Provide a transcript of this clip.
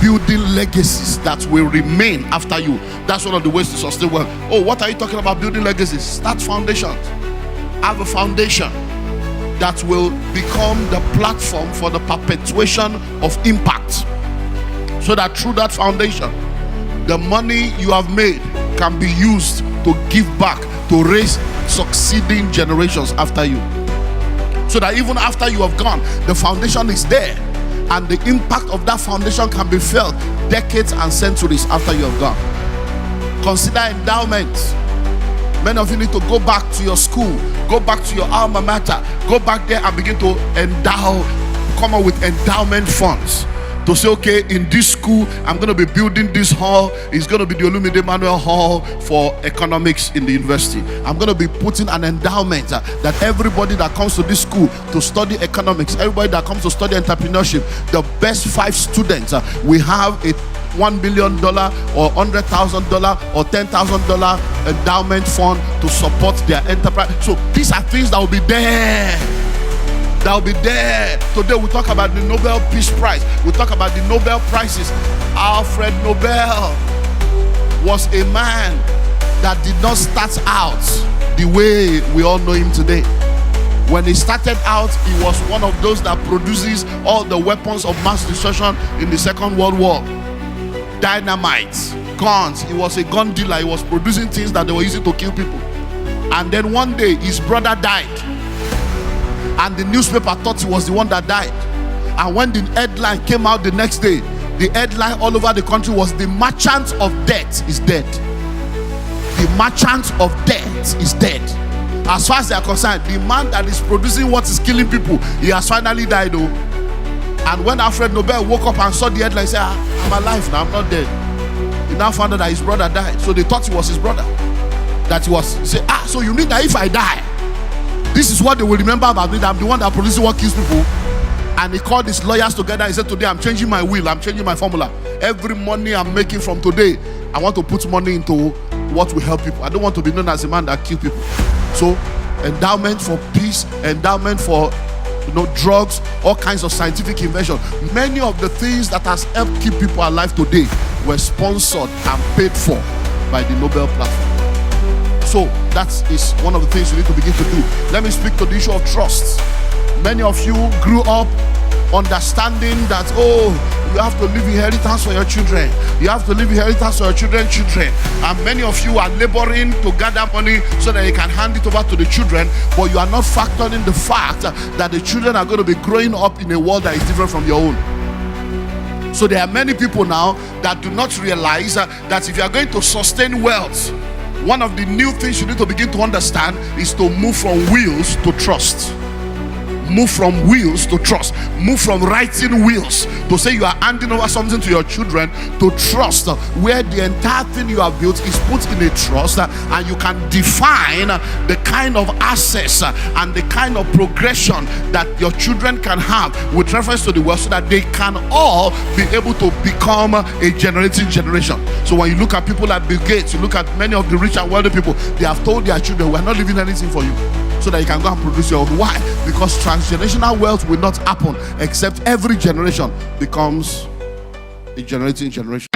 building legacies that will remain after you. That's one of the ways to sustain wealth. Oh, what are you talking about building legacies? Start foundations. Have a foundation that will become the platform for the perpetuation of impact, so that through that foundation, the money you have made can be used to give back, to raise succeeding generations after you, so that even after you have gone, the foundation is there, and the impact of that foundation can be felt decades and centuries after you have gone. Consider endowments. Many of you need to go back to your school, go back to your alma mater, go back there and begin to endow, come up with endowment funds to say, okay, in this school, I'm going to be building this hall. It's going to be the Olumide Emmanuel Hall for economics in the university. I'm going to be putting an endowment that everybody that comes to this school to study economics, everybody that comes to study entrepreneurship, the best 5 students, we have a $1 billion or $100,000 or $10,000 endowment fund to support their enterprise. So these are things that will be there. That will be there. Today we talk about the Nobel Peace Prize. We talk about the Nobel Prizes. Alfred Nobel was a man that did not start out the way we all know him today. When he started out, he was one of those that produces all the weapons of mass destruction in the Second World War. Dynamite, guns. He was a gun dealer. He was producing things that they were using to kill people. And then one day his brother died, and the newspaper thought he was the one that died. And when the headline came out the next day, the headline all over the country was, "The merchant of death is dead." The merchant of death is dead. As far as they are concerned, the man that is producing what is killing people, he has finally died though. And when Alfred Nobel woke up and saw the headline, he said, I'm alive now, I'm not dead. He now found out that his brother died. So they thought he was his brother. That he was, he said, so you mean that if I die, this is what they will remember about me, that I'm the one that produces what kills people? And he called his lawyers together. He said, today I'm changing my will, I'm changing my formula. Every money I'm making from today, I want to put money into what will help people. I don't want to be known as a man that kills people. So endowment for peace, endowment for drugs, all kinds of scientific invention. Many of the things that has helped keep people alive today were sponsored and paid for by the Nobel platform. So that is one of the things you need to begin to do. Let me speak to the issue of trust. Many of you grew up understanding that, you have to leave inheritance for your children. You have to leave inheritance for your children's children. And many of you are laboring to gather money so that you can hand it over to the children, but you are not factoring the fact that the children are going to be growing up in a world that is different from your own. So there are many people now that do not realize that if you are going to sustain wealth, one of the new things you need to begin to understand is to move from wills to trust. Move from wills to trust. Move from writing wills to say you are handing over something to your children to trust, where the entire thing you have built is put in a trust, and you can define the kind of access and the kind of progression that your children can have with reference to the wealth, so that they can all be able to become a generating generation. So when you look at people like Bill Gates, you look at many of the rich and wealthy people, they have told their children, we're not leaving anything for you, so that you can go and produce your own. Why? Because transgenerational wealth will not happen except every generation becomes a generating generation.